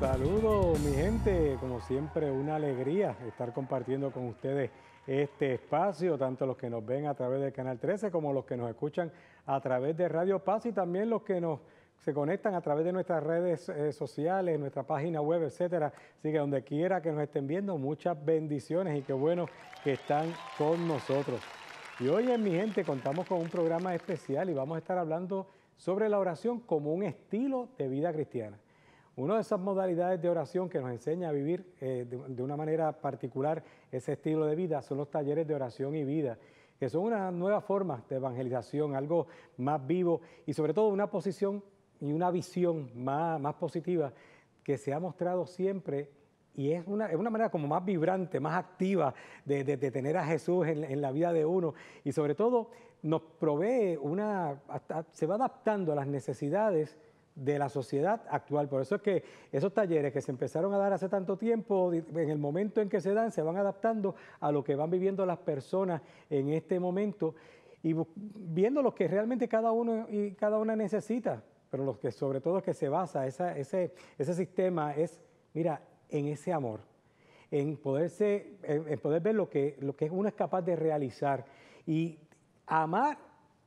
Saludos, mi gente. Como siempre, una alegría estar compartiendo con ustedes este espacio, tanto los que nos ven a través del Canal 13 como los que nos escuchan a través de Radio Paz y también los que se conectan a través de nuestras redes sociales, nuestra página web, etcétera. Así que donde quiera que nos estén viendo, muchas bendiciones y qué bueno que están con nosotros. Y hoy en Mi Gente contamos con un programa especial y vamos a estar hablando sobre la oración como un estilo de vida cristiana. Una de esas modalidades de oración que nos enseña a vivir de una manera particular ese estilo de vida son los talleres de oración y vida, que son una nueva forma de evangelización, algo más vivo y sobre todo una posición y una visión más positiva que se ha mostrado siempre y es una manera como más vibrante, más activa de tener a Jesús en la vida de uno y sobre todo nos provee se va adaptando a las necesidades de la sociedad actual. Por eso es que esos talleres que se empezaron a dar hace tanto tiempo, en el momento en que se dan, se van adaptando a lo que van viviendo las personas en este momento y viendo lo que realmente cada uno y cada una necesita, pero lo que sobre todo es que se basa, ese sistema es, mira, en ese amor, en poder ver lo que uno es capaz de realizar y amar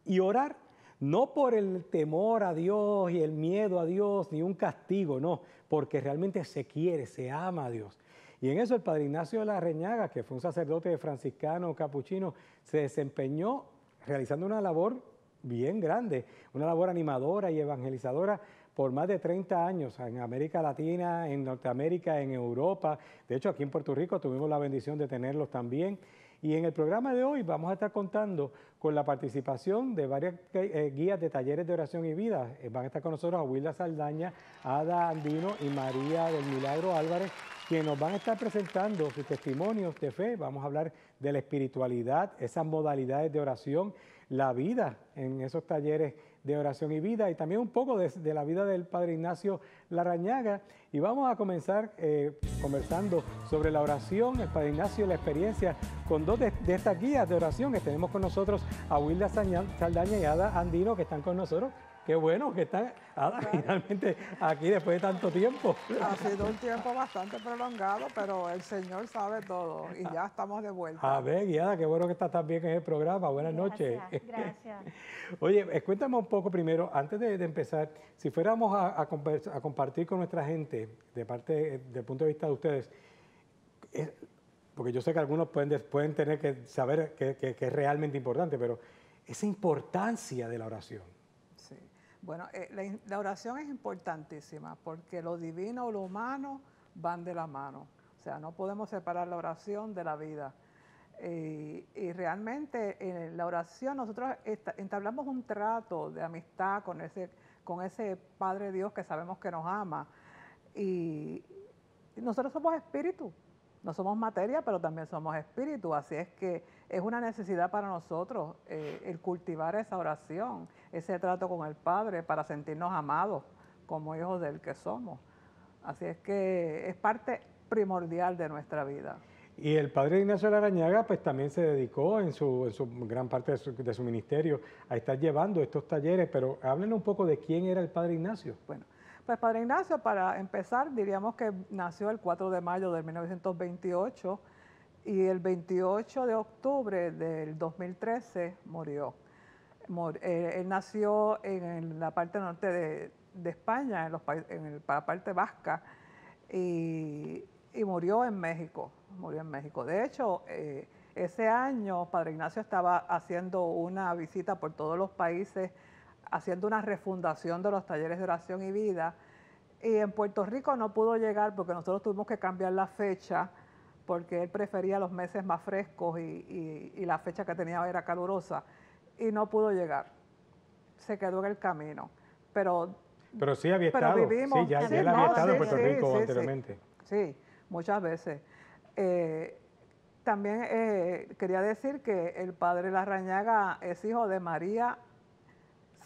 y orar no por el temor a Dios y el miedo a Dios, ni un castigo, no, porque realmente se quiere, se ama a Dios. Y en eso el Padre Ignacio de la Reñaga, que fue un sacerdote franciscano capuchino, se desempeñó realizando una labor bien grande, una labor animadora y evangelizadora por más de 30 años en América Latina, en Norteamérica, en Europa. De hecho, aquí en Puerto Rico tuvimos la bendición de tenerlos también. Y en el programa de hoy vamos a estar contando con la participación de varias guías de talleres de oración y vida. Van a estar con nosotros Aguilda Saldaña, Ada Andino y María del Milagro Álvarez, quienes nos van a estar presentando sus testimonios de fe. Vamos a hablar de la espiritualidad, esas modalidades de oración, la vida en esos talleres de oración y vida y también un poco de la vida del Padre Ignacio Larrañaga. Y vamos a comenzar conversando sobre la oración, el Padre Ignacio y la experiencia con dos de estas guías de oración que tenemos con nosotros, Aguilda Saldaña y Ada Andino, que están con nosotros. Qué bueno que están, Ada, finalmente aquí después de tanto tiempo. Ha sido un tiempo bastante prolongado, pero el Señor sabe todo y ya estamos de vuelta. A ver, guiada, qué bueno que estás también en el programa. Buenas noches. Gracias. Oye, cuéntame un poco primero, antes de empezar, si fuéramos a compartir con nuestra gente, del punto de vista de ustedes, porque yo sé que algunos pueden tener que saber que es realmente importante, pero esa importancia de la oración. Sí. Bueno, la oración es importantísima porque lo divino o lo humano van de la mano. O sea, no podemos separar la oración de la vida. Y realmente en la oración nosotros entablamos un trato de amistad con ese Padre Dios que sabemos que nos ama. Y nosotros somos espíritu, no somos materia, pero también somos espíritu. Así es que es una necesidad para nosotros el cultivar esa oración, ese trato con el Padre para sentirnos amados como hijos del que somos. Así es que es parte primordial de nuestra vida. Y el Padre Ignacio Larrañaga pues también se dedicó en su gran parte de su ministerio a estar llevando estos talleres, pero háblenos un poco de quién era el Padre Ignacio. Bueno, pues Padre Ignacio, para empezar, diríamos que nació el 4 de mayo de 1928 y el 28 de octubre del 2013 murió. Él nació en la parte norte de España, en la parte vasca, y murió en México. De hecho, ese año Padre Ignacio estaba haciendo una visita por todos los países, haciendo una refundación de los talleres de oración y vida, y en Puerto Rico no pudo llegar porque nosotros tuvimos que cambiar la fecha, porque él prefería los meses más frescos y la fecha que tenía era calurosa, y no pudo llegar. Se quedó en el camino. Pero sí había estado, vivimos, sí, ya él había estado en Puerto Rico anteriormente. Sí, muchas veces. También quería decir que el Padre Larrañaga es hijo de María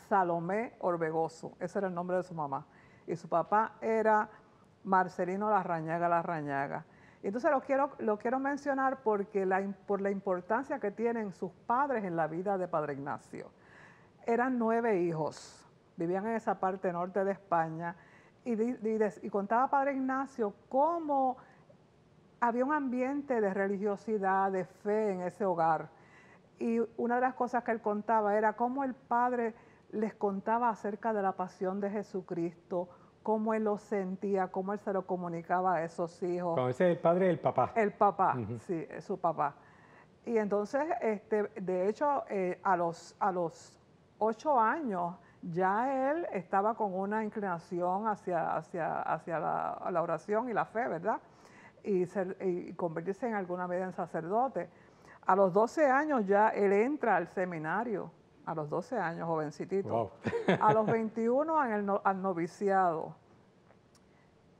Salomé Orbegoso, ese era el nombre de su mamá, y su papá era Marcelino Larrañaga. Y entonces lo quiero mencionar porque por la importancia que tienen sus padres en la vida de Padre Ignacio. Eran 9 hijos, vivían en esa parte norte de España Y contaba Padre Ignacio cómo había un ambiente de religiosidad, de fe en ese hogar. Y una de las cosas que él contaba era cómo el padre les contaba acerca de la pasión de Jesucristo, cómo él lo sentía, cómo él se lo comunicaba a esos hijos. Con ese es el padre del papá. El papá, sí, es su papá. Y entonces, de hecho, a los 8 años ya él estaba con una inclinación hacia la oración y la fe, ¿verdad? Y convertirse en alguna medida en sacerdote. A los 12 años ya él entra al seminario, a los 12 años, jovencitito. Wow. A los 21 al noviciado.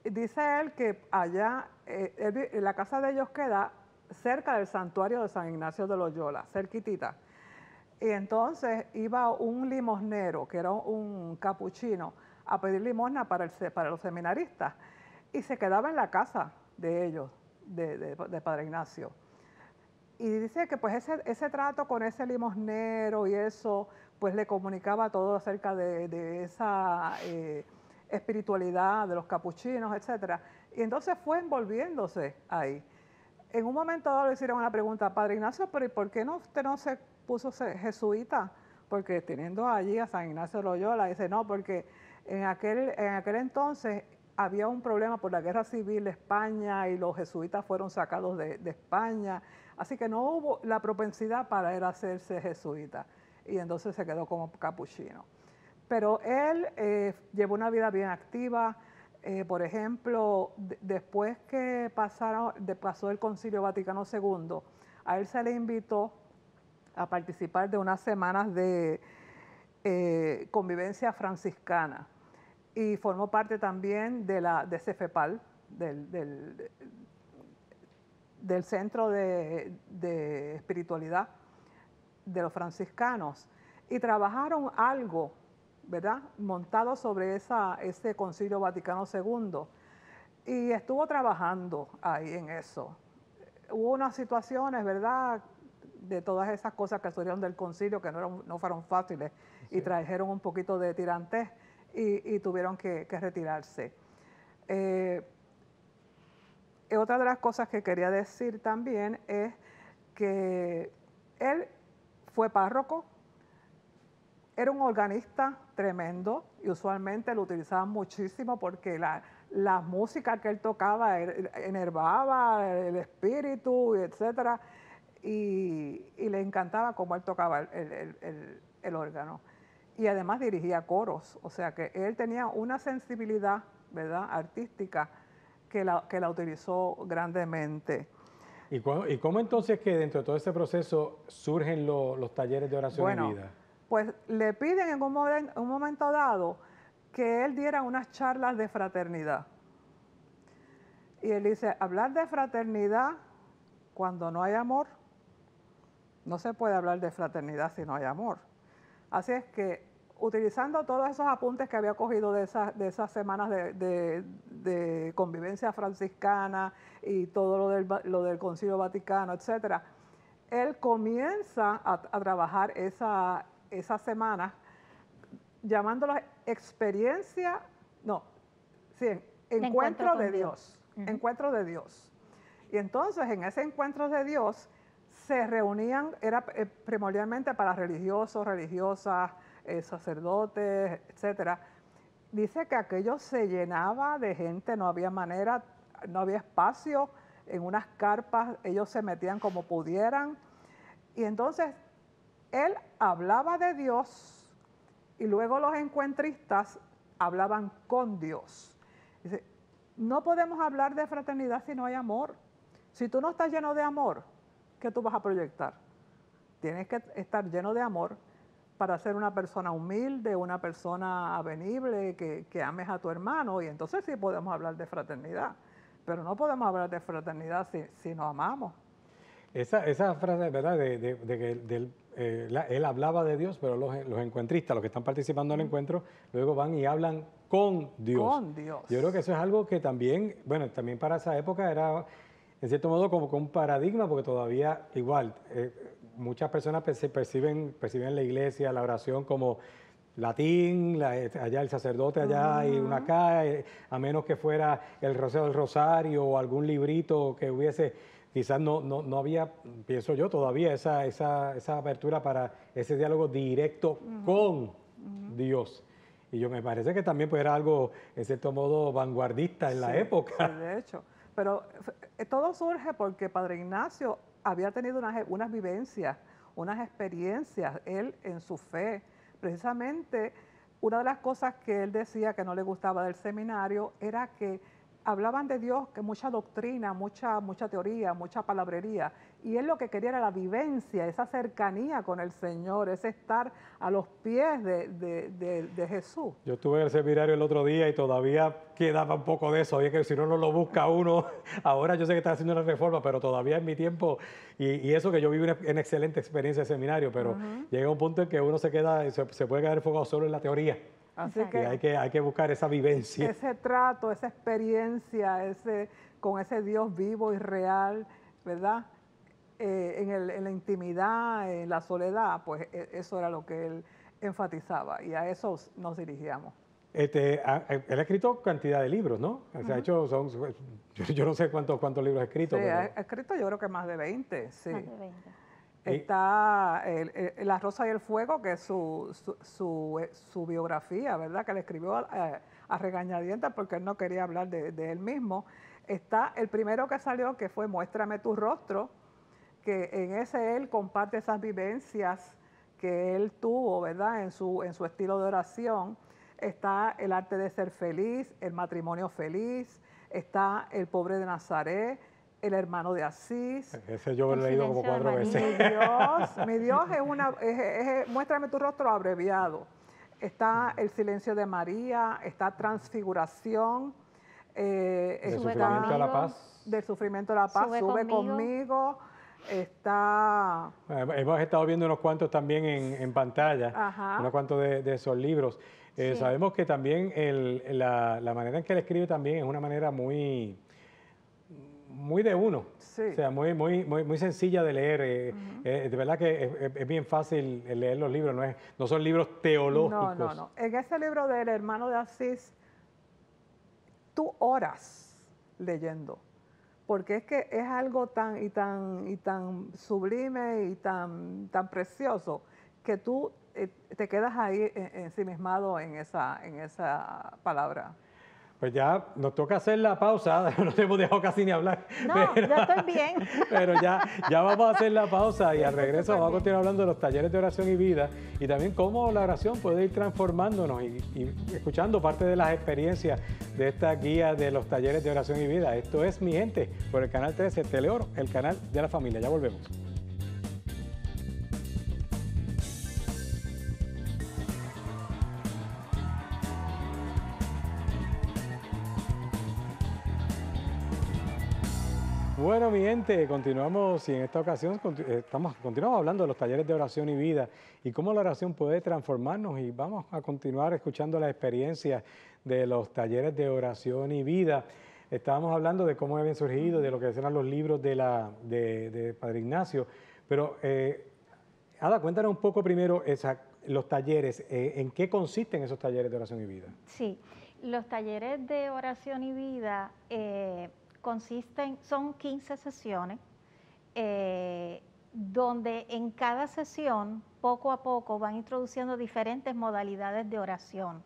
Dice él que allá, la casa de ellos queda cerca del santuario de San Ignacio de Loyola, cerquitita. Y entonces iba un limosnero, que era un capuchino, a pedir limosna para los seminaristas. Y se quedaba en la casa de ellos, de Padre Ignacio. Y dice que pues ese trato con ese limosnero y eso, pues le comunicaba todo acerca de esa espiritualidad de los capuchinos, etcétera. Y entonces fue envolviéndose ahí. En un momento dado le hicieron una pregunta, Padre Ignacio, pero ¿y por qué usted no se puso jesuita? Porque teniendo allí a San Ignacio de Loyola, dice, no, porque en aquel entonces había un problema por la guerra civil de España y los jesuitas fueron sacados de España, así que no hubo la propensidad para él hacerse jesuita y entonces se quedó como capuchino. Pero él llevó una vida bien activa. Por ejemplo, después que pasó el Concilio Vaticano II, a él se le invitó a participar de unas semanas de convivencia franciscana y formó parte también de CEFEPAL, del Centro de Espiritualidad de los franciscanos, y trabajaron algo, ¿verdad?, montado sobre ese Concilio Vaticano II, y estuvo trabajando ahí en eso. Hubo unas situaciones, ¿verdad?, de todas esas cosas que surgieron del concilio que no fueron fáciles, sí, y trajeron un poquito de tirantez y tuvieron que retirarse. Otra de las cosas que quería decir también es que él fue párroco, era un organista tremendo y usualmente lo utilizaban muchísimo porque la música que él tocaba enervaba el espíritu, etcétera, y le encantaba cómo él tocaba el órgano. Y además dirigía coros, o sea que él tenía una sensibilidad, ¿verdad?, artística que la utilizó grandemente. ¿Y cómo entonces que dentro de todo ese proceso surgen los talleres de oración y vida? Pues le piden en un momento dado que él diera unas charlas de fraternidad. Y él dice, hablar de fraternidad cuando no hay amor, no se puede hablar de fraternidad si no hay amor. Así es que, utilizando todos esos apuntes que había cogido de esas semanas de convivencia franciscana y todo lo del Concilio Vaticano, etcétera, él comienza a trabajar esas semanas llamándolas encuentro de Dios. Encuentro de Dios. Y entonces en ese encuentro de Dios se reunían, era primordialmente para religiosos, religiosas, sacerdotes, etcétera. Dice que aquello se llenaba de gente, no había manera, no había espacio, en unas carpas ellos se metían como pudieran. Y entonces él hablaba de Dios y luego los encuentristas hablaban con Dios. Dice, no podemos hablar de fraternidad si no hay amor. Si tú no estás lleno de amor, ¿qué tú vas a proyectar? Tienes que estar lleno de amor para ser una persona humilde, una persona avenible, que ames a tu hermano, y entonces sí podemos hablar de fraternidad. Pero no podemos hablar de fraternidad si no amamos. Esa frase, ¿verdad?, de que él hablaba de Dios, pero los encuentristas, los que están participando en el encuentro, luego van y hablan con Dios. Con Dios. Yo creo que eso es algo que también, bueno, también para esa época era, en cierto modo, como un paradigma, porque todavía igual, muchas personas perciben la iglesia, la oración como latín, allá el sacerdote allá y una acá, a menos que fuera el Rocío del Rosario o algún librito que hubiese, quizás no había, pienso yo, todavía esa apertura para ese diálogo directo con Dios. Y yo me parece que también pues, era algo, en cierto modo, vanguardista en la época. Sí, de hecho. Pero todo surge porque Padre Ignacio había tenido unas vivencias, unas experiencias, él en su fe. Precisamente, una de las cosas que él decía que no le gustaba del seminario era que hablaban de Dios, que mucha doctrina, mucha teoría, mucha palabrería, y él lo que quería era la vivencia, esa cercanía con el Señor, ese estar a los pies de Jesús. Yo estuve en el seminario el otro día y todavía quedaba un poco de eso, oye, que si no lo busca uno, ahora yo sé que está haciendo una reforma, pero todavía en mi tiempo, y eso que yo viví una excelente experiencia de seminario, pero llega un punto en que uno se queda, se puede quedar enfocado solo en la teoría. Así que hay que buscar esa vivencia. Ese trato, esa experiencia, con ese Dios vivo y real, ¿verdad? En la intimidad, en la soledad, pues eso era lo que él enfatizaba y a eso nos dirigíamos. Él ha escrito cantidad de libros, ¿no? Se ha hecho, yo no sé cuántos libros ha escrito. Sí, pero... ha escrito yo creo que más de 20, sí. Más de 20. Está La Rosa y el Fuego, que es su biografía, ¿verdad? Que le escribió a regañadientes porque él no quería hablar de él mismo. Está el primero que salió, que fue Muéstrame tu rostro, que en ese él comparte esas vivencias que él tuvo, ¿verdad? En su estilo de oración. Está El arte de ser feliz, El matrimonio feliz, está El pobre de Nazaret, El hermano de Asís. Ese yo lo he leído como 4 veces. Mi Dios es Muéstrame tu rostro abreviado. Está El silencio de María, está Transfiguración. Del sufrimiento a la paz. Del sufrimiento a la paz, Sube conmigo. Está... Hemos estado viendo unos cuantos también en pantalla, unos cuantos de esos libros. Sí. Sabemos que también la manera en que él escribe también es una manera muy de uno, sí. O sea, muy sencilla de leer. De verdad que es bien fácil leer los libros, no son libros teológicos. No. En ese libro del hermano de Asís, tú oras leyendo, porque es que es algo tan sublime y tan precioso que tú te quedas ahí ensimismado en esa palabra. Pues ya nos toca hacer la pausa, no te hemos dejado casi ni hablar. No, yo estoy bien. Pero ya vamos a hacer la pausa y al regreso vamos a continuar hablando de los talleres de oración y vida y también cómo la oración puede ir transformándonos y escuchando parte de las experiencias de esta guía de los talleres de oración y vida. Esto es Mi Gente por el canal 13 Teleoro, el canal de la familia. Ya volvemos. Bueno, mi gente, continuamos y en esta ocasión continuamos hablando de los talleres de oración y vida y cómo la oración puede transformarnos y vamos a continuar escuchando la experiencia de los talleres de oración y vida. Estábamos hablando de cómo habían surgido, de lo que eran los libros de Padre Ignacio, pero Ada, cuéntanos un poco primero los talleres, ¿en qué consisten esos talleres de oración y vida? Sí, los talleres de oración y vida son 15 sesiones, donde en cada sesión, poco a poco, van introduciendo diferentes modalidades de oración.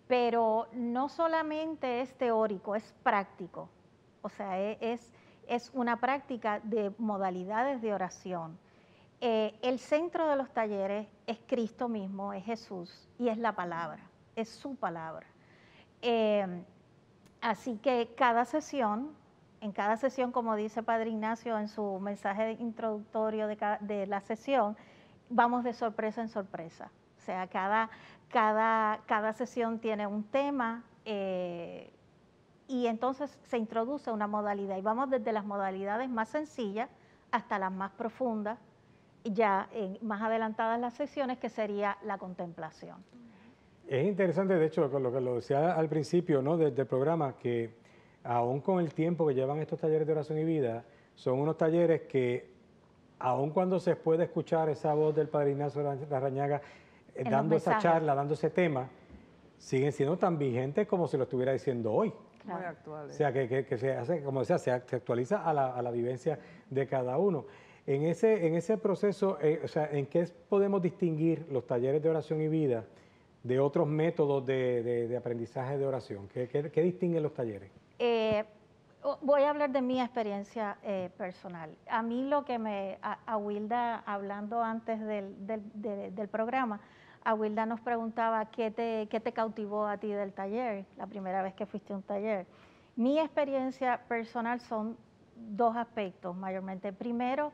Pero no solamente es teórico, es práctico. O sea, es una práctica de modalidades de oración. El centro de los talleres es Cristo mismo, es Jesús, y es la palabra, es su palabra. Así que en cada sesión, como dice Padre Ignacio en su mensaje introductorio de la sesión, vamos de sorpresa en sorpresa. O sea, cada sesión tiene un tema y entonces se introduce una modalidad. Y vamos desde las modalidades más sencillas hasta las más profundas, ya más adelantadas las sesiones, que sería la contemplación. Es interesante, de hecho, lo que lo decía al principio, ¿no?, del programa, que aún con el tiempo que llevan estos talleres de oración y vida, son unos talleres que, aun cuando se puede escuchar esa voz del Padre Ignacio Larrañaga, dando esa mensajes. charla, dando ese tema, siguen siendo tan vigentes como si lo estuviera diciendo hoy. Muy Claro. O actuales. sea, que se hace, como decía, se actualiza a la vivencia de cada uno. En ese proceso, o sea, ¿en qué podemos distinguir los talleres de oración y vida de otros métodos de aprendizaje de oración? ¿Qué distinguen los talleres? Voy a hablar de mi experiencia personal. A mí lo que a Wilda, hablando antes del programa, a Wilda nos preguntaba qué te cautivó a ti del taller, la primera vez que fuiste a un taller. Mi experiencia personal son dos aspectos mayormente. Primero,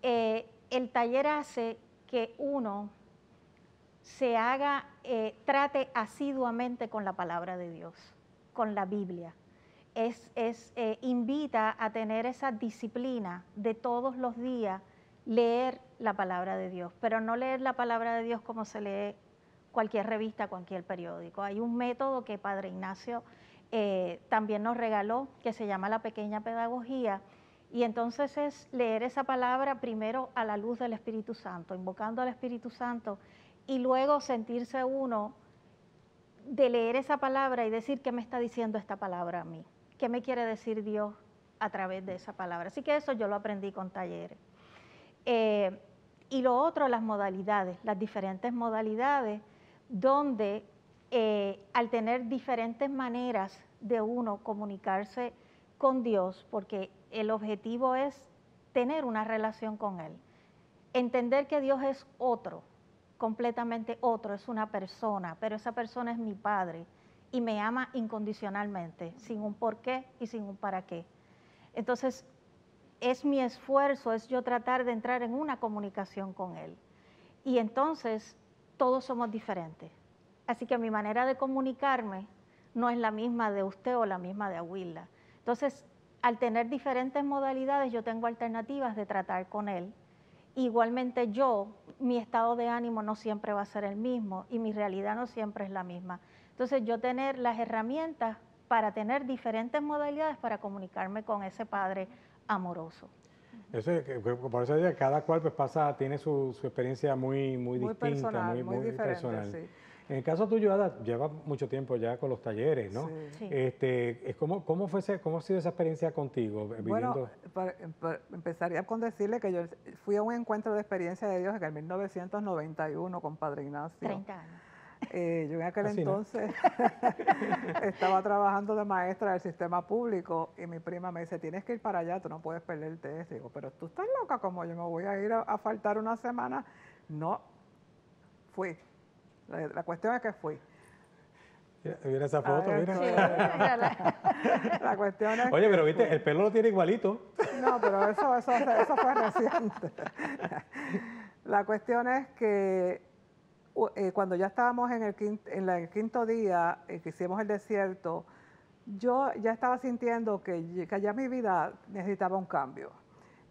el taller hace que uno trate asiduamente con la palabra de Dios, con la Biblia. Invita a tener esa disciplina de todos los días leer la palabra de Dios, pero no leer la palabra de Dios como se lee cualquier revista, cualquier periódico. Hay un método que Padre Ignacio también nos regaló, que se llama la pequeña pedagogía, y entonces es leer esa palabra primero a la luz del Espíritu Santo, invocando al Espíritu Santo, y luego sentirse uno de leer esa palabra y decir qué me está diciendo esta palabra a mí, qué me quiere decir Dios a través de esa palabra. Así que eso yo lo aprendí con talleres. Y lo otro, las modalidades, las diferentes modalidades, donde al tener diferentes maneras de uno comunicarse con Dios, porque el objetivo es tener una relación con Él, entender que Dios es otro, completamente otro, es una persona, pero esa persona es mi Padre y me ama incondicionalmente, sin un por qué y sin un para qué. Entonces, es mi esfuerzo, es yo tratar de entrar en una comunicación con Él. Y entonces, todos somos diferentes. Así que mi manera de comunicarme no es la misma de usted o la misma de Aguila. Entonces, al tener diferentes modalidades, yo tengo alternativas de tratar con Él. Igualmente mi estado de ánimo no siempre va a ser el mismo y mi realidad no siempre es la misma. Entonces yo tener las herramientas para tener diferentes modalidades para comunicarme con ese Padre amoroso. Por eso digo, cada cual pues tiene su experiencia muy Muy distinta, personal, muy diferente, personal. sí. En el caso tuyo, Ada, llevas mucho tiempo ya con los talleres, ¿no? Sí. Sí. ¿Cómo ha sido esa experiencia contigo? Bueno, empezaría con decirle que yo fui a un encuentro de experiencia de Dios en el 1991 con Padre Ignacio. 30 años. Yo en aquel Así, ¿no? entonces estaba trabajando de maestra del sistema público y mi prima me dice, tienes que ir para allá, tú no puedes perderte eso. Digo, pero tú estás loca, como yo me voy a ir a faltar una semana. No, fui. La cuestión es que fui. Mira esa foto, mira. Sí. La cuestión es Oye, que pero viste, fui. el pelo lo tiene igualito. No, pero eso fue reciente. La cuestión es que cuando ya estábamos en el quinto día que hicimos el desierto, yo ya estaba sintiendo que ya mi vida necesitaba un cambio.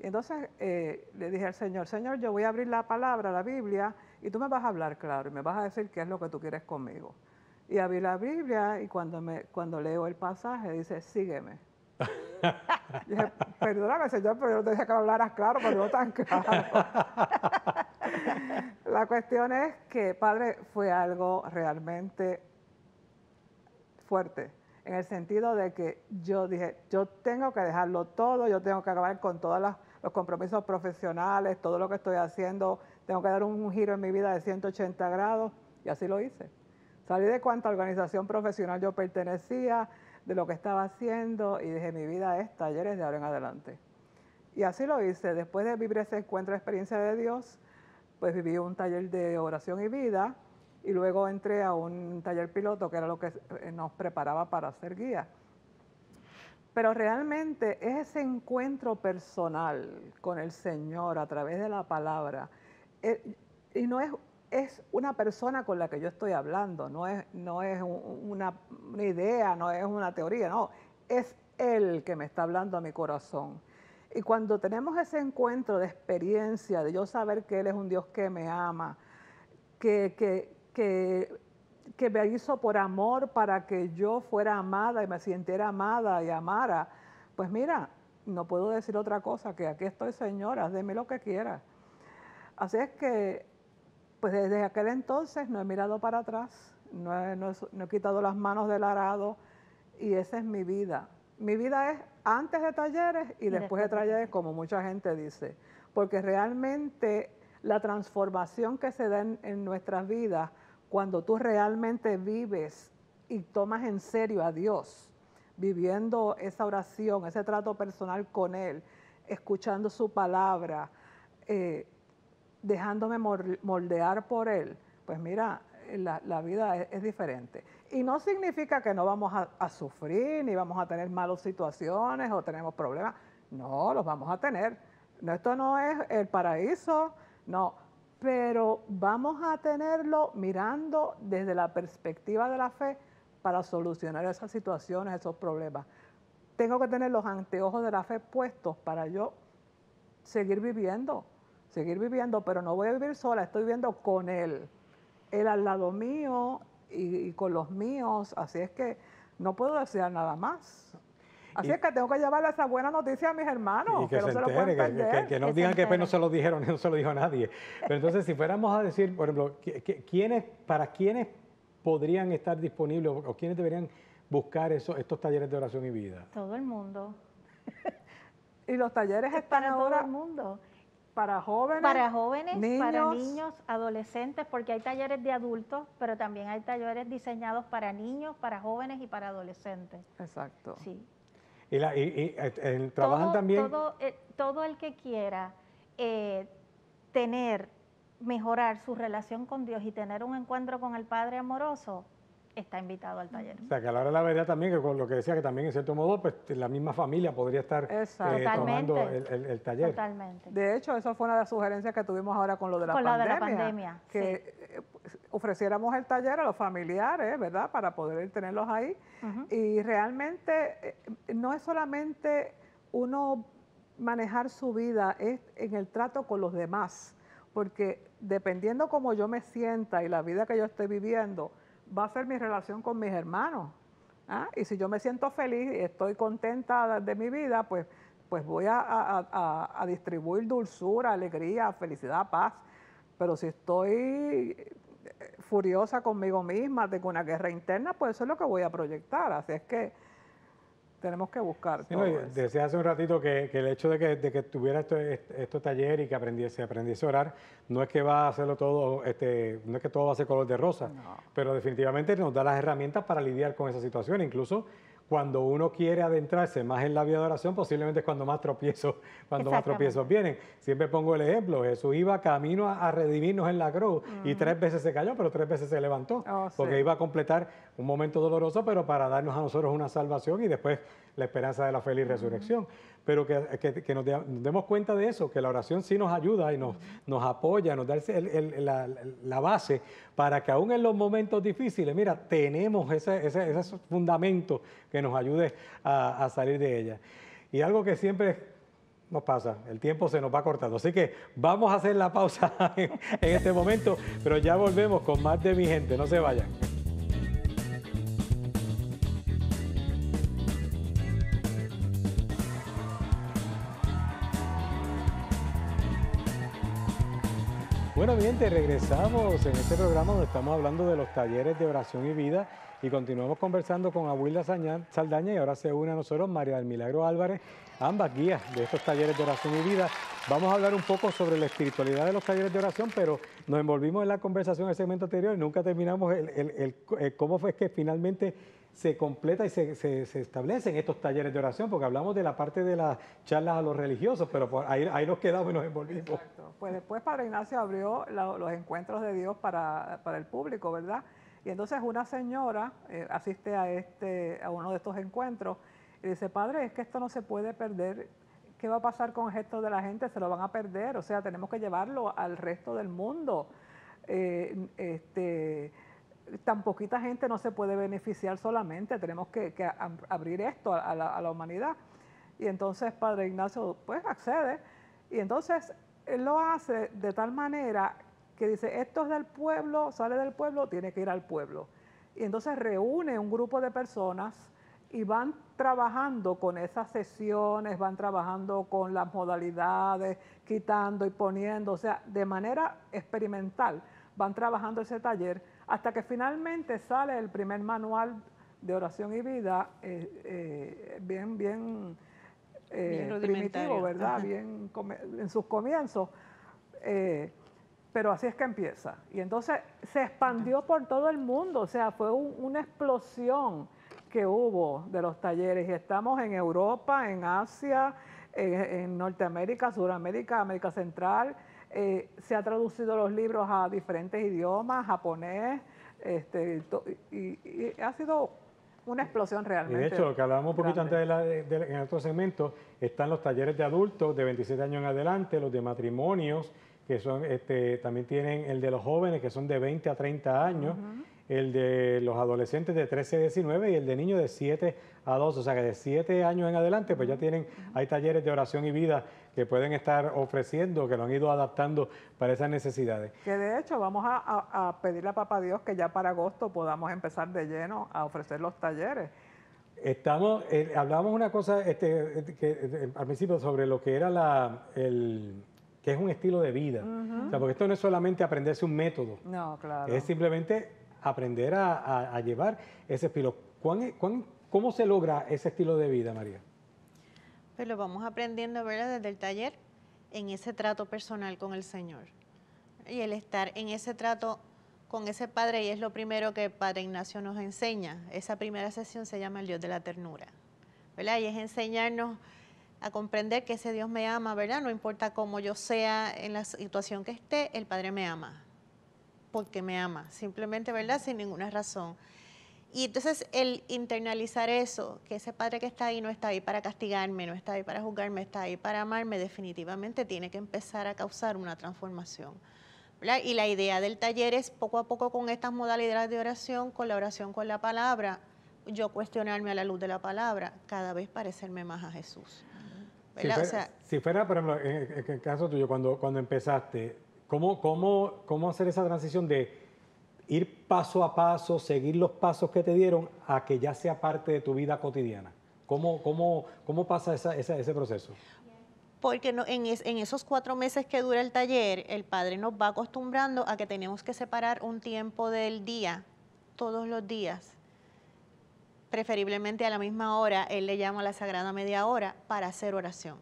Y entonces le dije al Señor, Señor, yo voy a abrir la palabra, la Biblia, y tú me vas a hablar claro y me vas a decir qué es lo que tú quieres conmigo. Y abrí la Biblia y cuando leo el pasaje dice, sígueme. Y dije, perdóname, Señor, pero yo te dije que hablaras claro, pero no tan claro. La cuestión es que, Padre, fue algo realmente fuerte, en el sentido de que yo dije, yo tengo que dejarlo todo, yo tengo que acabar con todos los compromisos profesionales, todo lo que estoy haciendo, tengo que dar un giro en mi vida de 180 grados, y así lo hice. Salí de cuánta organización profesional yo pertenecía, de lo que estaba haciendo, y dije, mi vida es talleres de ahora en adelante. Y así lo hice. Después de vivir ese encuentro de experiencia de Dios, pues viví un taller de oración y vida, y luego entré a un taller piloto, que era lo que nos preparaba para ser guía. Pero realmente es ese encuentro personal con el Señor a través de la palabra, y no es una persona con la que yo estoy hablando, no es una idea, no es una teoría, no, es Él que me está hablando a mi corazón. Y cuando tenemos ese encuentro de experiencia, de yo saber que Él es un Dios que me ama, que me hizo por amor para que yo fuera amada y me sintiera amada y amara, pues mira, no puedo decir otra cosa que aquí estoy, Señora, deme lo que quiera. Así es que pues desde aquel entonces no he mirado para atrás, no he quitado las manos del arado y esa es mi vida. Mi vida es antes de talleres y después de talleres, como mucha gente dice, porque realmente la transformación que se da en nuestras vidas cuando tú realmente vives y tomas en serio a Dios, viviendo esa oración, ese trato personal con Él, escuchando su palabra, dejándome moldear por Él, pues mira, la vida es diferente. Y no significa que no vamos a sufrir, ni vamos a tener malas situaciones o tenemos problemas. No, los vamos a tener. No, esto no es el paraíso, no. Pero vamos a tenerlo mirando desde la perspectiva de la fe para solucionar esas situaciones, esos problemas. Tengo que tener los anteojos de la fe puestos para yo seguir viviendo, pero no voy a vivir sola, estoy viviendo con Él al lado mío y con los míos, así es que no puedo desear nada más. Así es que tengo que llevarle esa buena noticia a mis hermanos, y que no se se lo pueden entere, perder. que no digan que pues no se lo dijeron, no se lo dijo a nadie. Pero entonces, si fuéramos a decir, por ejemplo, ¿para quiénes podrían estar disponibles o quiénes deberían buscar estos talleres de oración y vida? Todo el mundo. Y los talleres Es están para ahora todo el mundo. para jóvenes, para niños, adolescentes, porque hay talleres de adultos, pero también hay talleres diseñados para niños, para jóvenes y para adolescentes. Exacto. Sí. Trabajan también. Todo el que quiera mejorar su relación con Dios y tener un encuentro con el Padre amoroso, está invitado al taller. O sea, que a la hora de la verdad también, que con lo que decía, que también en cierto modo, pues la misma familia podría estar tomando el taller. Totalmente. De hecho, eso fue una de las sugerencias que tuvimos ahora con lo de la pandemia. Que ofreciéramos el taller a los familiares, ¿verdad? Para poder tenerlos ahí. Y realmente no es solamente uno manejar su vida, es en el trato con los demás. Porque dependiendo cómo yo me sienta y la vida que yo estoy viviendo, va a ser mi relación con mis hermanos. Y si yo me siento feliz y estoy contenta de mi vida, pues voy a distribuir dulzura, alegría, felicidad, paz. Pero si estoy furiosa conmigo misma, tengo una guerra interna, pues eso es lo que voy a proyectar. Así es que tenemos que buscar todo eso. Decía hace un ratito que el hecho de que tuviera estos talleres y que aprendiese a orar, no es que va a hacerlo todo, no es que todo va a ser color de rosa, pero definitivamente nos da las herramientas para lidiar con esa situación. Incluso cuando uno quiere adentrarse más en la vida de oración, posiblemente es cuando más tropiezos vienen. Siempre pongo el ejemplo, Jesús iba camino a redimirnos en la cruz y 3 veces se cayó, pero 3 veces se levantó, porque iba a completar un momento doloroso, pero para darnos a nosotros una salvación y después la esperanza de la feliz resurrección. Pero que nos demos cuenta de eso, que la oración sí nos ayuda y nos apoya, nos da la base para que aún en los momentos difíciles, mira, tenemos ese fundamento que nos ayude a salir de ella. Y algo que siempre nos pasa, el tiempo se nos va cortando. Así que vamos a hacer la pausa en este momento, pero ya volvemos con más de Mi Gente, no se vayan. Bueno, mi gente, regresamos en este programa donde estamos hablando de los talleres de oración y vida y continuamos conversando con Abuela Saldaña y ahora se une a nosotros María del Milagro Álvarez, ambas guías de estos talleres de oración y vida. Vamos a hablar un poco sobre la espiritualidad de los talleres de oración, pero nos envolvimos en la conversación en el segmento anterior y nunca terminamos cómo fue que finalmente se completa y se establecen estos talleres de oración, porque hablamos de la parte de las charlas a los religiosos, pero ahí nos quedamos y nos envolvimos. Exacto. Pues después Padre Ignacio abrió los encuentros de Dios para el público, ¿verdad? Y entonces una señora asiste a uno de estos encuentros y dice, Padre, es que esto no se puede perder. ¿Qué va a pasar con el resto de la gente? Se lo van a perder, o sea, tenemos que llevarlo al resto del mundo. Tan poquita gente no se puede beneficiar solamente, tenemos que abrir esto a la humanidad. Y entonces Padre Ignacio pues accede y entonces él lo hace de tal manera que dice, esto es del pueblo, sale del pueblo, tiene que ir al pueblo. Y entonces reúne un grupo de personas y van trabajando con esas sesiones, van trabajando con las modalidades, quitando y poniendo, o sea, de manera experimental, van trabajando ese taller hasta que finalmente sale el primer manual de oración y vida, bien primitivo, ¿verdad? Bien en sus comienzos. Pero así es que empieza. Y entonces se expandió por todo el mundo, o sea, fue una explosión que hubo de los talleres. Y estamos en Europa, en Asia, en Norteamérica, Sudamérica, América Central. Se ha traducido los libros a diferentes idiomas, japonés, y ha sido una explosión realmente. Y de hecho, lo que hablábamos un poquito antes en otro segmento, están los talleres de adultos de 27 años en adelante, los de matrimonios, que son, también tienen el de los jóvenes, que son de 20 a 30 años, el de los adolescentes de 13 a 19 y el de niños de 7 a 12, o sea que de 7 años en adelante, pues ya hay talleres de oración y vida que pueden estar ofreciendo, que lo han ido adaptando para esas necesidades. Que de hecho vamos a pedirle a Papá Dios que ya para agosto podamos empezar de lleno a ofrecer los talleres. Hablábamos una cosa al principio sobre lo que era que es un estilo de vida. O sea, porque esto no es solamente aprenderse un método. No, claro. Es simplemente aprender a llevar ese estilo. ¿Cómo se logra ese estilo de vida, María? Pues lo vamos aprendiendo, ¿verdad? Desde el taller, en ese trato personal con el Señor. Y el estar en ese trato con ese Padre, y es lo primero que Padre Ignacio nos enseña. Esa primera sesión se llama el Dios de la ternura, ¿verdad? Y es enseñarnos a comprender que ese Dios me ama, ¿verdad? No importa cómo yo sea en la situación que esté, el Padre me ama, porque me ama, simplemente, ¿verdad? Sin ninguna razón. Y entonces el internalizar eso, que ese Padre que está ahí no está ahí para castigarme, no está ahí para juzgarme, está ahí para amarme, definitivamente tiene que empezar a causar una transformación, ¿verdad? Y la idea del taller es poco a poco con estas modalidades de oración, con la oración con la palabra, yo cuestionarme a la luz de la palabra, cada vez parecerme más a Jesús. Si fuera, por ejemplo, en el caso tuyo, cuando empezaste, ¿cómo hacer esa transición de ir paso a paso, seguir los pasos que te dieron, a que ya sea parte de tu vida cotidiana? ¿Cómo pasa ese proceso? Porque en esos 4 meses que dura el taller, el Padre nos va acostumbrando a que tenemos que separar un tiempo del día, todos los días, preferiblemente a la misma hora. Él le llama a la sagrada media hora para hacer oración,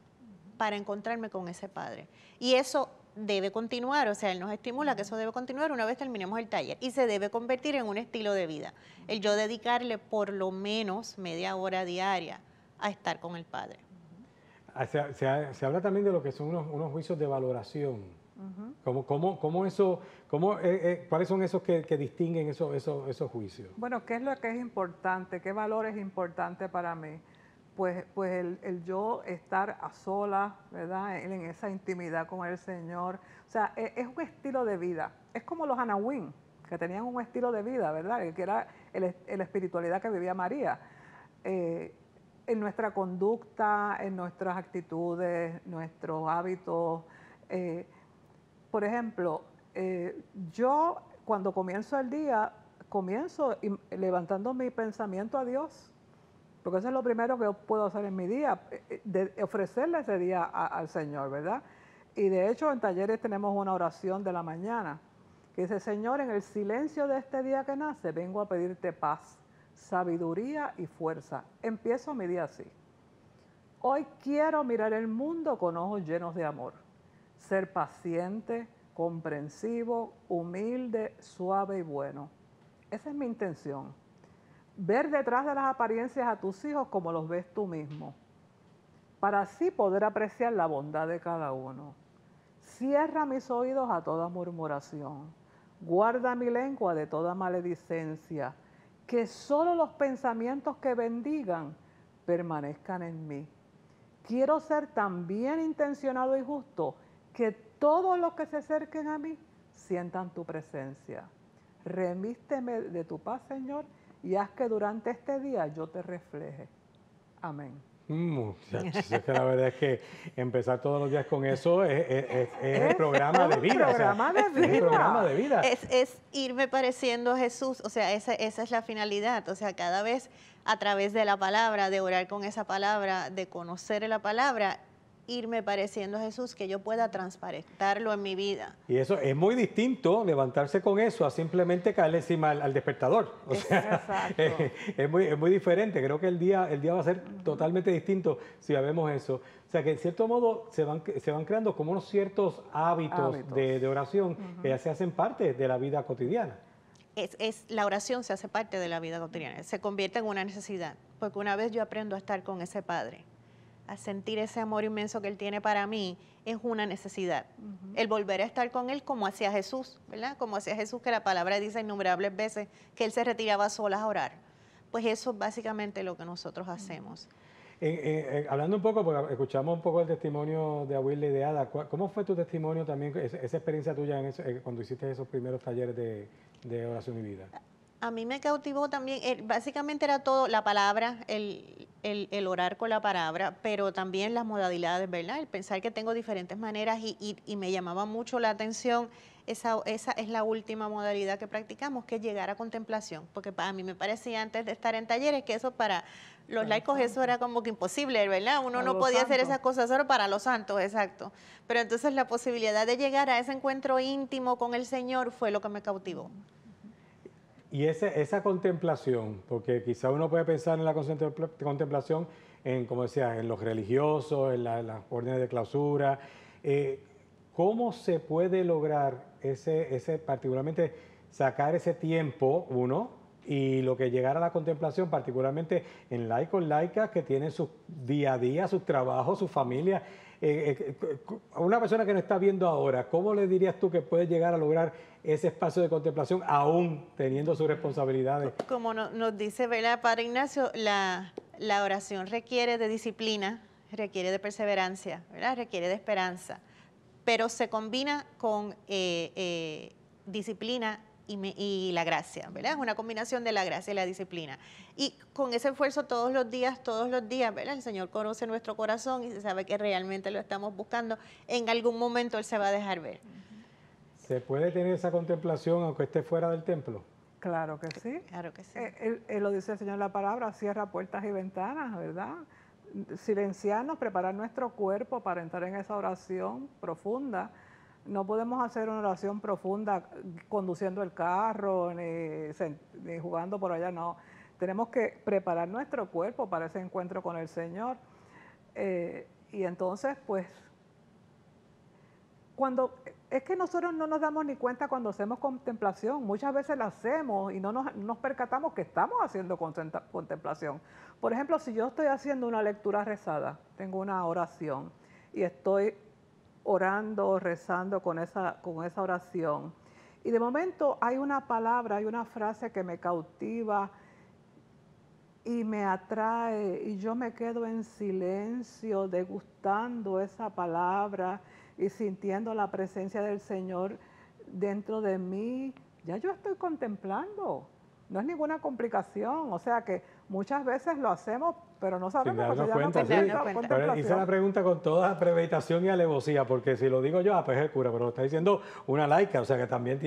para encontrarme con ese Padre. Y eso debe continuar, o sea, Él nos estimula que eso debe continuar una vez terminemos el taller, y se debe convertir en un estilo de vida, el yo dedicarle por lo menos media hora diaria a estar con el Padre. Se habla también de lo que son unos juicios de valoración. ¿Cuáles son esos que distinguen esos juicios? Bueno, ¿qué es lo que es importante? ¿Qué valor es importante para mí? Pues el yo estar a solas, ¿verdad? En esa intimidad con el Señor. O sea, es un estilo de vida. Es como los anahuín, que tenían un estilo de vida, ¿verdad? Que era la espiritualidad que vivía María. En nuestra conducta, en nuestras actitudes, nuestros hábitos. Por ejemplo, yo cuando comienzo el día, comienzo levantando mi pensamiento a Dios. Porque eso es lo primero que yo puedo hacer en mi día, ofrecerle ese día al Señor, ¿verdad? Y de hecho en talleres tenemos una oración de la mañana que dice: Señor, en el silencio de este día que nace, vengo a pedirte paz, sabiduría y fuerza. Empiezo mi día así. Hoy quiero mirar el mundo con ojos llenos de amor, ser paciente, comprensivo, humilde, suave y bueno. Esa es mi intención. Ver detrás de las apariencias a tus hijos como los ves tú mismo, para así poder apreciar la bondad de cada uno. Cierra mis oídos a toda murmuración, guarda mi lengua de toda maledicencia, que solo los pensamientos que bendigan permanezcan en mí. Quiero ser tan bien intencionado y justo que todos los que se acerquen a mí sientan tu presencia. Remísteme de tu paz, Señor, y haz que durante este día yo te refleje. Amén. Es que la verdad es que empezar todos los días con eso es el programa de vida. Es el programa de vida. Es irme pareciendo a Jesús, o sea, esa es la finalidad. O sea, cada vez a través de la palabra, de orar con esa palabra, de conocer la palabra, irme pareciendo a Jesús, que yo pueda transparentarlo en mi vida. Y eso es muy distinto, levantarse con eso, a simplemente caerle encima al despertador. O sea, es muy diferente. Creo que el día va a ser totalmente distinto si vemos eso. O sea, que en cierto modo se van creando como unos ciertos hábitos. De oración que ya se hacen parte de la vida cotidiana. La oración se hace parte de la vida cotidiana, se convierte en una necesidad, porque una vez yo aprendo a estar con ese Padre, a sentir ese amor inmenso que Él tiene para mí, es una necesidad. El volver a estar con Él como hacía Jesús, ¿verdad? Como hacía Jesús, que la palabra dice innumerables veces que Él se retiraba a solas a orar. Pues eso es básicamente lo que nosotros hacemos. Hablando un poco, porque escuchamos un poco el testimonio de Abuela y de Ada, ¿cómo fue tu testimonio también, esa experiencia tuya cuando hiciste esos primeros talleres de oración y vida? A mí me cautivó también, básicamente era todo, la palabra, el orar con la palabra, pero también las modalidades, ¿verdad? El pensar que tengo diferentes maneras y me llamaba mucho la atención, esa es la última modalidad que practicamos, que es llegar a contemplación, porque a mí me parecía antes de estar en talleres que eso para los laicos eso era como que imposible, ¿verdad? Uno no podía hacer esas cosas solo para los santos, exacto. Pero entonces la posibilidad de llegar a ese encuentro íntimo con el Señor fue lo que me cautivó. Y esa contemplación, porque quizá uno puede pensar en la contemplación, como decía, en los religiosos, en las órdenes de clausura. ¿Cómo se puede lograr particularmente sacar ese tiempo, y lo que llegar a la contemplación, particularmente en laicos, laicas que tienen su día a día, sus trabajos, su familia? A una persona que nos está viendo ahora, ¿cómo le dirías tú que puede llegar a lograr ese espacio de contemplación aún teniendo sus responsabilidades? Como nos dice, ¿verdad, Padre Ignacio? La oración requiere de disciplina, requiere de perseverancia, ¿verdad? Requiere de esperanza, pero se combina con disciplina y la gracia, ¿verdad? Es una combinación de la gracia y la disciplina. Y con ese esfuerzo todos los días, ¿verdad? El Señor conoce nuestro corazón y se sabe que realmente lo estamos buscando. En algún momento Él se va a dejar ver. ¿Se puede tener esa contemplación aunque esté fuera del templo? Claro que sí. Claro que sí. Él lo dice el Señor en la palabra, cierra puertas y ventanas, ¿verdad? Silenciarnos, preparar nuestro cuerpo para entrar en esa oración profunda. No podemos hacer una oración profunda conduciendo el carro, ni jugando por allá, no. Tenemos que preparar nuestro cuerpo para ese encuentro con el Señor. Y entonces, pues, es que nosotros no nos damos ni cuenta cuando hacemos contemplación. Muchas veces la hacemos y no nos percatamos que estamos haciendo contemplación. Por ejemplo, si yo estoy haciendo una lectura rezada, tengo una oración y estoy orando, rezando con esa oración. Y de momento hay una palabra, hay una frase que me cautiva y me atrae y yo me quedo en silencio degustando esa palabra y sintiendo la presencia del Señor dentro de mí. Ya yo estoy contemplando. No es ninguna complicación, o sea que muchas veces lo hacemos, pero no sabemos cómo se llama contemplación. Pero hice la pregunta con toda premeditación y alevosía, porque si lo digo yo, pues es el cura, pero lo está diciendo una laica, o sea que también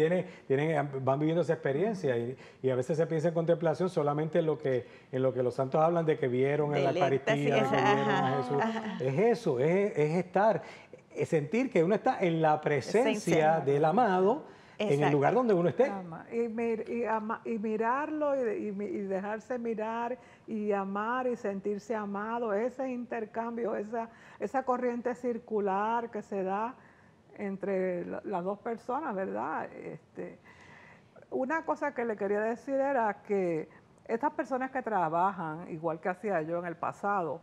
van viviendo esa experiencia y a veces se piensa en contemplación solamente en lo que los santos hablan de que vieron en la Eucaristía, de que vieron a Jesús. Es eso, es estar, es sentir que uno está en la presencia del amado. Exacto. En el lugar donde uno esté. Y mirarlo y dejarse mirar y amar y sentirse amado, ese intercambio, esa corriente circular que se da entre las dos personas, ¿verdad? Una cosa que le quería decir era que estas personas que trabajan, igual que hacía yo en el pasado,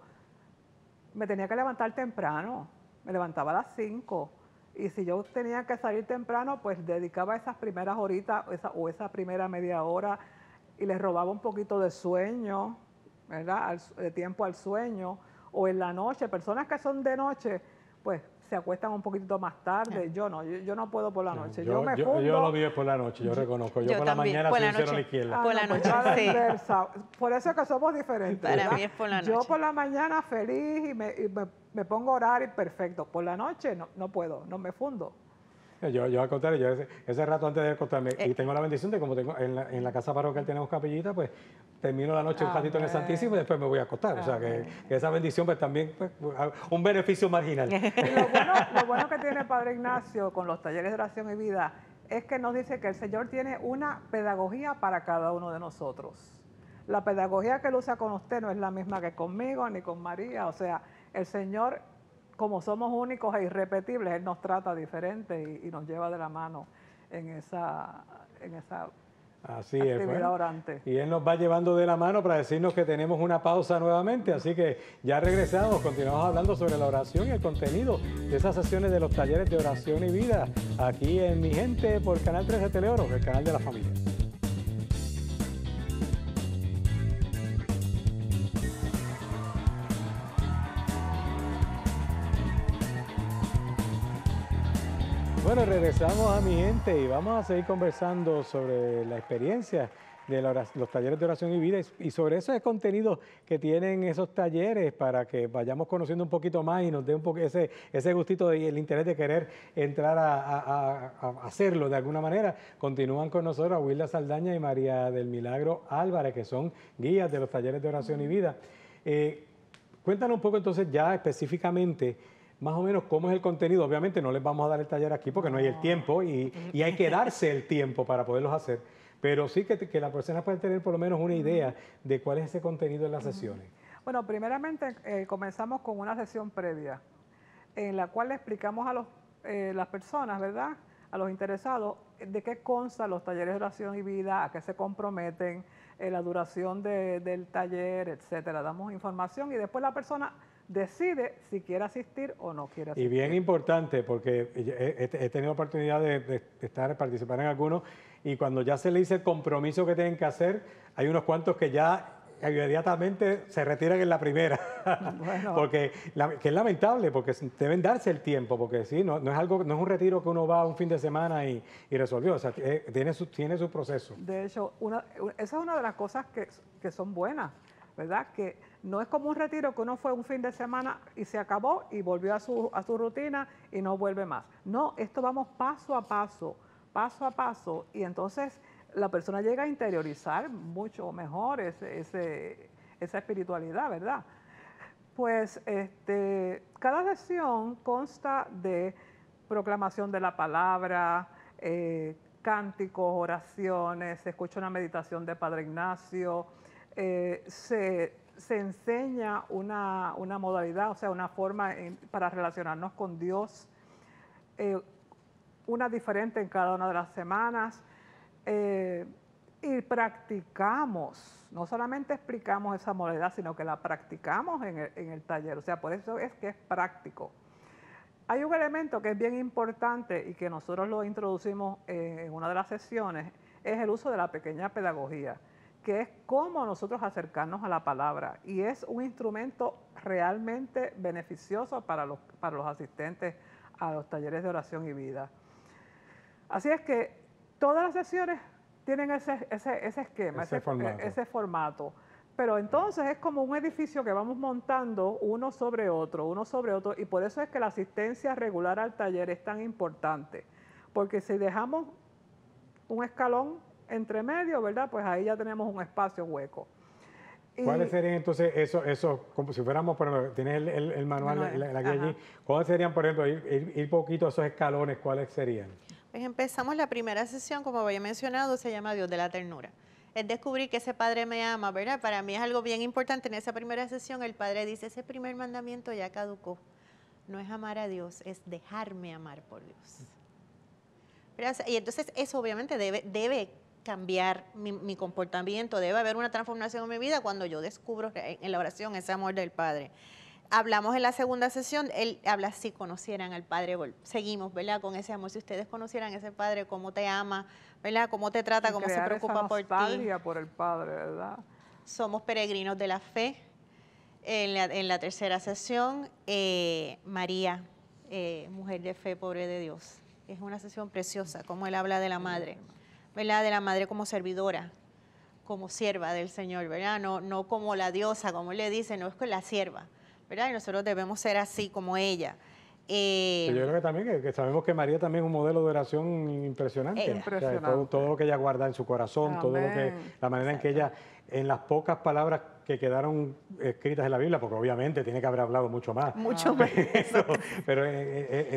me tenía que levantar temprano, me levantaba a las 5. Y si yo tenía que salir temprano, pues dedicaba esas primeras horitas o esa primera media hora y les robaba un poquito de sueño, ¿verdad? De tiempo al sueño. O en la noche, personas que son de noche, pues se acuestan un poquitito más tarde. Yo no puedo por la noche. Yo lo vivo por la noche, yo reconozco. Yo por la mañana soy cero a la izquierda. Por la noche, sí. Por eso es que somos diferentes. Para mí es por la noche. Yo por la mañana feliz y me pongo a orar y perfecto. Por la noche no puedo, no me fundo. Yo al contrario, yo ese rato antes de acostarme, y tengo la bendición de como tengo en la casa parroquial tenemos capillita, pues termino la noche un ratito en el Santísimo y después me voy a acostar. O sea, que esa bendición pues también, pues, un beneficio marginal. Y lo bueno que tiene Padre Ignacio con los talleres de oración y vida es que nos dice que el Señor tiene una pedagogía para cada uno de nosotros. La pedagogía que él usa con usted no es la misma que conmigo ni con María. O sea, el Señor, como somos únicos e irrepetibles, Él nos trata diferente y nos lleva de la mano en esa Así actividad es, bueno, orante. y Él nos va llevando de la mano para decirnos que tenemos una pausa nuevamente, así que ya regresamos, continuamos hablando sobre la oración y el contenido de esas sesiones de los talleres de oración y vida, aquí en Mi Gente por Canal 13 Teleoro, el canal de la familia. Bueno, regresamos a Mi Gente y vamos a seguir conversando sobre la experiencia de los talleres de oración y vida y sobre ese contenido que tienen esos talleres para que vayamos conociendo un poquito más y nos dé un poco ese gustito y el interés de querer entrar a hacerlo de alguna manera. Continúan con nosotros Wilda Saldaña y María del Milagro Álvarez, que son guías de los talleres de oración y vida. Cuéntanos un poco entonces ya específicamente más o menos cómo es el contenido. Obviamente no les vamos a dar el taller aquí porque no hay el tiempo y hay que darse el tiempo para poderlos hacer, pero sí que la persona puede tener por lo menos una idea de cuál es ese contenido en las sesiones. Bueno, primeramente comenzamos con una sesión previa en la cual le explicamos a las personas, ¿verdad?, a los interesados, de qué consta los talleres de oración y vida, a qué se comprometen, la duración del taller, etcétera. Damos información y después la persona decide si quiere asistir o no quiere asistir. Y bien importante, porque he tenido oportunidad de participar en algunos, y cuando ya se le dice el compromiso que tienen que hacer, hay unos cuantos que ya inmediatamente se retiran en la primera. Bueno. Porque que es lamentable, porque deben darse el tiempo, porque sí, no es un retiro que uno va un fin de semana y resolvió, o sea, tiene su proceso. De hecho, esa es una de las cosas que son buenas, ¿verdad? Que no es como un retiro que uno fue un fin de semana y se acabó y volvió a su rutina y no vuelve más. No, esto vamos paso a paso, y entonces la persona llega a interiorizar mucho mejor esa espiritualidad, ¿verdad? Pues cada sesión consta de proclamación de la palabra, cánticos, oraciones, se escucha una meditación de Padre Ignacio, se enseña una modalidad, o sea, una forma para relacionarnos con Dios, una diferente en cada una de las semanas, y practicamos, no solamente explicamos esa modalidad, sino que la practicamos en el taller, o sea, por eso es que es práctico. Hay un elemento que es bien importante y que nosotros lo introducimos en una de las sesiones, es el uso de la pequeña pedagogía, que es cómo nosotros acercarnos a la palabra, y es un instrumento realmente beneficioso para los asistentes a los talleres de oración y vida. Así es que todas las sesiones tienen ese esquema, ese formato, pero entonces es como un edificio que vamos montando uno sobre otro, y por eso es que la asistencia regular al taller es tan importante, porque si dejamos un escalón entre medio, ¿verdad?, pues ahí ya tenemos un espacio hueco. ¿Cuáles serían entonces esos, como si fuéramos, tienes el manual, la guía allí, cuáles serían, por ejemplo, ir poquito a esos escalones, cuáles serían? Pues empezamos la primera sesión, como había mencionado, se llama Dios de la Ternura. Es descubrir que ese Padre me ama, ¿verdad? Para mí es algo bien importante. En esa primera sesión el Padre dice, ese primer mandamiento ya caducó. No es amar a Dios, es dejarme amar por Dios. ¿Verdad? Y entonces eso obviamente debe cambiar mi comportamiento, debe haber una transformación en mi vida cuando yo descubro en la oración ese amor del Padre. Hablamos en la segunda sesión, él habla si conocieran al Padre, seguimos, ¿verdad?, con ese amor, si ustedes conocieran a ese Padre, cómo te ama, ¿verdad?, cómo te trata, cómo se preocupa por ti. Por el Padre, ¿verdad? Somos peregrinos de la fe. En la tercera sesión, María, mujer de fe, pobre de Dios. Es una sesión preciosa, como él habla de la madre, ¿verdad?, de la madre como servidora, como sierva del Señor, ¿verdad?, no como la diosa, como él le dice, no es con la sierva, ¿verdad? Y nosotros debemos ser así como ella. Yo creo que también, que sabemos que María también es un modelo de oración impresionante. Impresionante. O sea, todo lo que ella guarda en su corazón, todo lo que, Amén. la manera en que ella, en las pocas palabras que quedaron escritas en la Biblia, porque obviamente tiene que haber hablado mucho más. Mucho más. Pero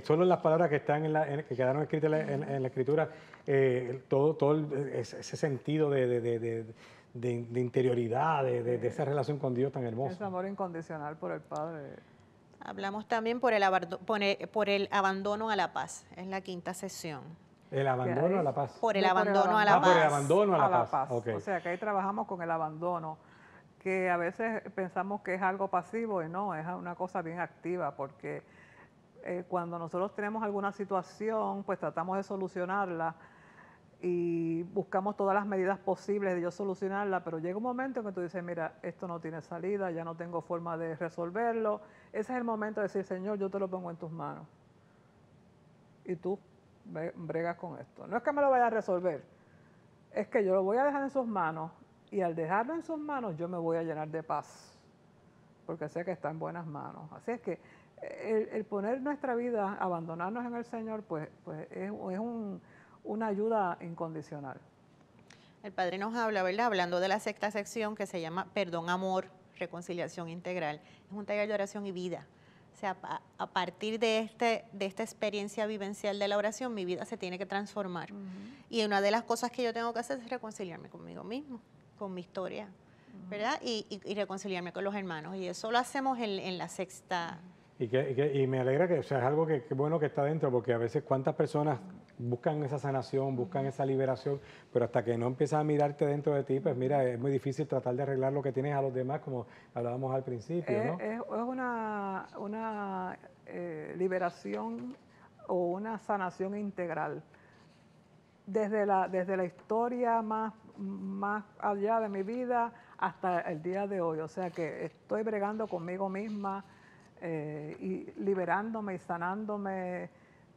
solo en las palabras que están que quedaron escritas en la Escritura, ese sentido de interioridad, de esa relación con Dios tan hermosa. Ese amor incondicional por el Padre. Hablamos también por el abandono a la paz, es la quinta sesión. El abandono a la paz. Por el abandono a la paz. Por el abandono a la paz. Okay. O sea, que ahí trabajamos con el abandono, que a veces pensamos que es algo pasivo y no, es una cosa bien activa, porque cuando nosotros tenemos alguna situación, pues tratamos de solucionarla y buscamos todas las medidas posibles de yo solucionarla, pero llega un momento en que tú dices, mira, esto no tiene salida, ya no tengo forma de resolverlo. Ese es el momento de decir, Señor, yo te lo pongo en tus manos. Y tú bregas con esto. No es que me lo vaya a resolver, es que yo lo voy a dejar en sus manos y al dejarlo en sus manos yo me voy a llenar de paz, porque sé que está en buenas manos. Así es que el poner nuestra vida, abandonarnos en el Señor, pues es una ayuda incondicional. El Padre nos habla, ¿verdad? Hablando de la sexta sección que se llama Perdón, Amor, Reconciliación Integral. Es un taller de oración y vida. O sea, a partir de esta experiencia vivencial de la oración, mi vida se tiene que transformar. Y una de las cosas que yo tengo que hacer es reconciliarme conmigo mismo, con mi historia, ¿verdad? Y reconciliarme con los hermanos. Y eso lo hacemos en la sexta. Y me alegra que, o sea, es algo que bueno que está dentro, porque a veces cuántas personas buscan esa sanación, buscan esa liberación, pero hasta que no empiezas a mirarte dentro de ti, pues mira, es muy difícil tratar de arreglar lo que tienes a los demás, como hablábamos al principio, ¿no? Es una liberación o una sanación integral. Desde la historia más allá de mi vida hasta el día de hoy. O sea que estoy bregando conmigo misma y liberándome y sanándome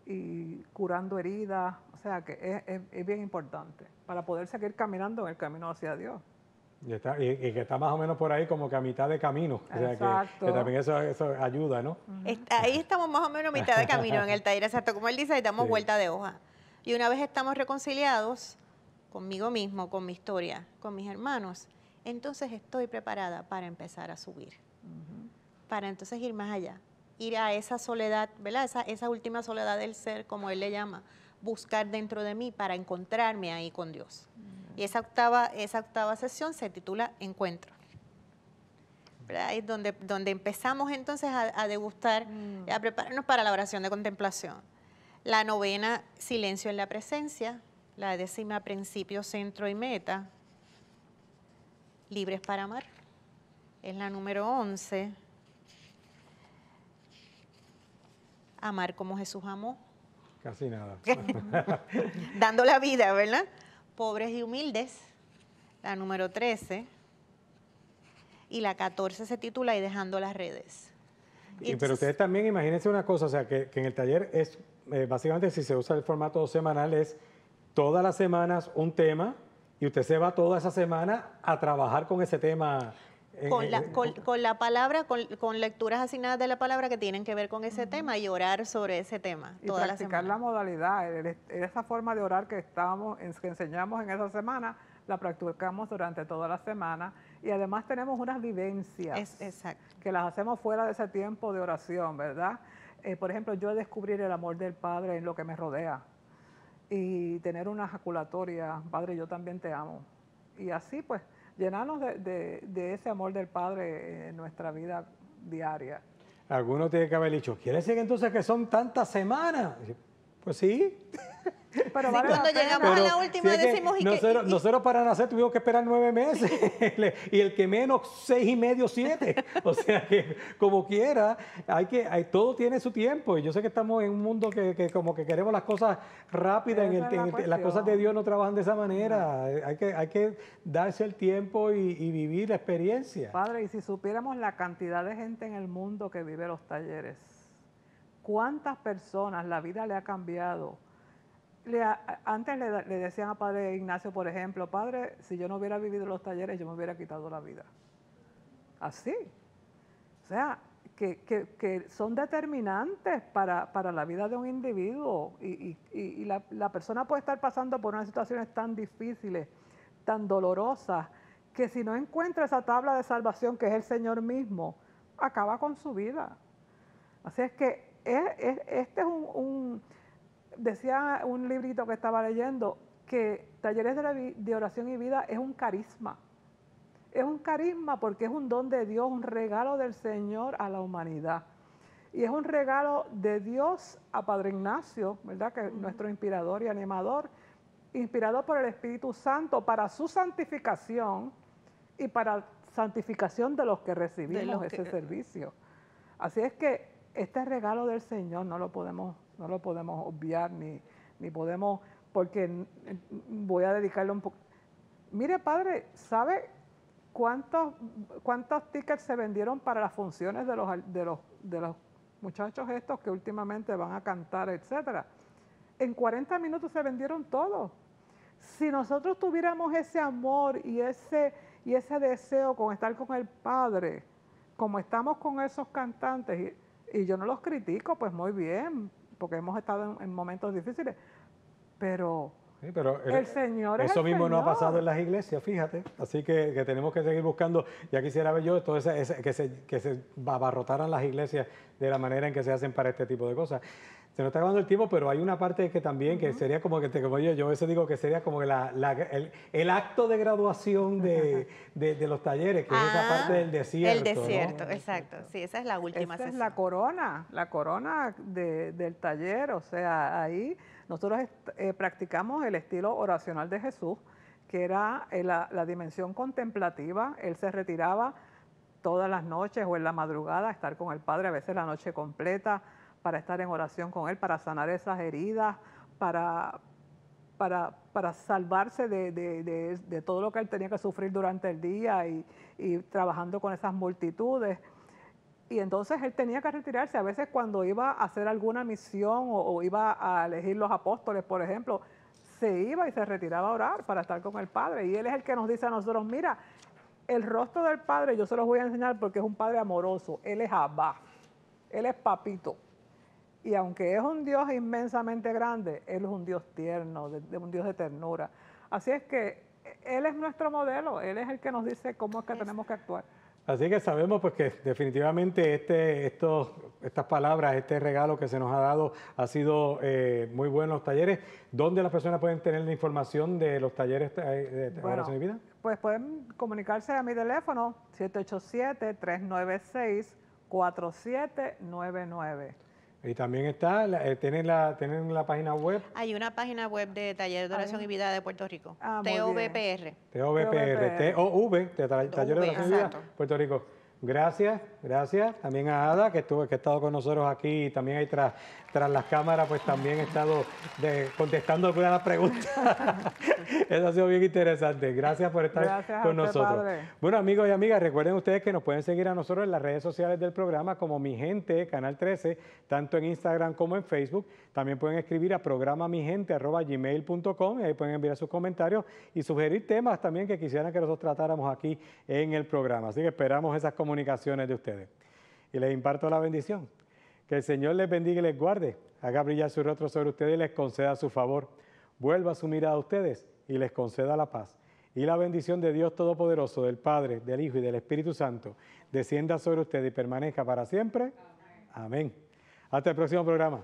y curando heridas. O sea que es bien importante para poder seguir caminando en el camino hacia Dios. Y que está más o menos por ahí como que a mitad de camino. O sea, que también eso ayuda, ¿no? Ahí estamos más o menos a mitad de camino en el taller, exacto. Como él dice, ahí damos vuelta de hoja. Y una vez estamos reconciliados conmigo mismo, con mi historia, con mis hermanos, entonces estoy preparada para empezar a subir. Para entonces ir más allá. Ir a esa soledad, ¿verdad? Esa última soledad del ser, como él le llama. Buscar dentro de mí para encontrarme ahí con Dios. Y esa octava sesión se titula Encuentro. ¿Verdad? Es donde empezamos entonces a degustar, a prepararnos para la oración de contemplación. La novena, Silencio en la Presencia. La 10ª, Principio, Centro y Meta. Libres para Amar. Es la número 11. Amar como Jesús amó. Casi nada. Dando la vida, ¿verdad? Pobres y humildes, la número 13. Y la 14 se titula Y dejando las redes. Pero ustedes también, imagínense una cosa, o sea, que en el taller es, básicamente si se usa el formato semanal, es todas las semanas un tema y usted se va toda esa semana a trabajar con ese tema. Con la palabra, con lecturas asignadas de la palabra que tienen que ver con ese tema y orar sobre ese tema y toda practicar la semana. La modalidad, esa forma de orar que enseñamos en esa semana, la practicamos durante toda la semana y además tenemos unas vivencias que las hacemos fuera de ese tiempo de oración, ¿verdad? Por ejemplo, yo descubrir el amor del Padre en lo que me rodea y tener una ejaculatoria, Padre, yo también te amo. Y así pues, llenarnos de ese amor del Padre en nuestra vida diaria. Algunos tienen que haber dicho, ¿quiere decir entonces que son tantas semanas? Pues sí. Pero sí, vale cuando llegamos a la última decimos... Nosotros para nacer tuvimos que esperar 9 meses y el que menos 6 y medio, 7. O sea que como quiera, todo tiene su tiempo y yo sé que estamos en un mundo que como que queremos las cosas rápidas, las cosas de Dios no trabajan de esa manera. No. Hay que darse el tiempo y vivir la experiencia. Padre, y si supiéramos la cantidad de gente en el mundo que vive los talleres, ¿cuántas personas la vida le ha cambiado? Antes le decían a Padre Ignacio, por ejemplo, Padre, si yo no hubiera vivido los talleres, yo me hubiera quitado la vida. Así. O sea, que son determinantes para la vida de un individuo y la persona puede estar pasando por unas situaciones tan difíciles, tan dolorosas, que si no encuentra esa tabla de salvación que es el Señor mismo, acaba con su vida. Así es que este es decía un librito que estaba leyendo, que Talleres de Oración y Vida es un carisma. Es un carisma porque es un don de Dios, un regalo del Señor a la humanidad. Y es un regalo de Dios a Padre Ignacio, ¿verdad? Que es nuestro inspirador y animador, inspirado por el Espíritu Santo para su santificación y para santificación de los que recibimos ese servicio. Así es que este regalo del Señor no lo podemos obviar ni podemos, porque voy a dedicarle un poco. Mire, Padre, ¿sabe cuántos tickets se vendieron para las funciones de los muchachos estos que últimamente van a cantar, etcétera? En 40 minutos se vendieron todos. Si nosotros tuviéramos ese amor y ese deseo con estar con el Padre, como estamos con esos cantantes, y yo no los critico, pues muy bien, porque hemos estado en momentos difíciles, pero, sí, pero el Señor es eso el mismo Señor. no ha pasado en las iglesias, fíjate. Así que tenemos que seguir buscando. Ya quisiera ver yo todo que se abarrotaran las iglesias de la manera en que se hacen para este tipo de cosas. Se nos está acabando el tiempo, pero hay una parte que también, que sería como que, como yo a veces digo que sería como el acto de graduación de los talleres, que es esa parte del desierto. El desierto, ¿no? exacto. Sí, esa es la última Esa sesión. es la corona del taller. O sea, ahí nosotros practicamos el estilo oracional de Jesús, que era la dimensión contemplativa. Él se retiraba todas las noches o en la madrugada a estar con el Padre, a veces la noche completa, para estar en oración con Él, para sanar esas heridas, para salvarse de todo lo que Él tenía que sufrir durante el día y trabajando con esas multitudes. Y entonces Él tenía que retirarse. A veces cuando iba a hacer alguna misión o iba a elegir los apóstoles, por ejemplo, se iba y se retiraba a orar para estar con el Padre. Y Él es el que nos dice a nosotros, mira, el rostro del Padre yo se los voy a enseñar porque es un Padre amoroso. Él es Abba, Él es Papito. Y aunque es un Dios inmensamente grande, Él es un Dios tierno, un Dios de ternura. Así es que Él es nuestro modelo, Él es el que nos dice cómo es que tenemos que actuar. Así que sabemos pues que definitivamente estas palabras, este regalo que se nos ha dado ha sido muy bueno los talleres. ¿Dónde las personas pueden tener la información de los talleres de oración y vida? Pues pueden comunicarse a mi teléfono 787-396-4799. Y también tienen la página web. Hay una página web de Taller de Oración y Vida de Puerto Rico, muy TOVPR. TOVPR, Taller de Oración y Vida, exacto. Puerto Rico. Gracias. También a Ada, que ha estado con nosotros aquí y también ahí tras las cámaras, pues también ha estado contestando algunas de las preguntas. Eso ha sido bien interesante. Gracias por estar con nosotros. Padre. Bueno, amigos y amigas, recuerden ustedes que nos pueden seguir a nosotros en las redes sociales del programa como Mi Gente, Canal 13, tanto en Instagram como en Facebook. También pueden escribir a programamigente@gmail.com y ahí pueden enviar sus comentarios y sugerir temas también que quisieran que nosotros tratáramos aquí en el programa. Así que esperamos esas comunicaciones de ustedes. Y les imparto la bendición. Que el Señor les bendiga y les guarde, haga brillar su rostro sobre ustedes y les conceda su favor. Vuelva su mirada a ustedes y les conceda la paz. Y la bendición de Dios Todopoderoso, del Padre, del Hijo y del Espíritu Santo, descienda sobre ustedes y permanezca para siempre. Amén. Hasta el próximo programa.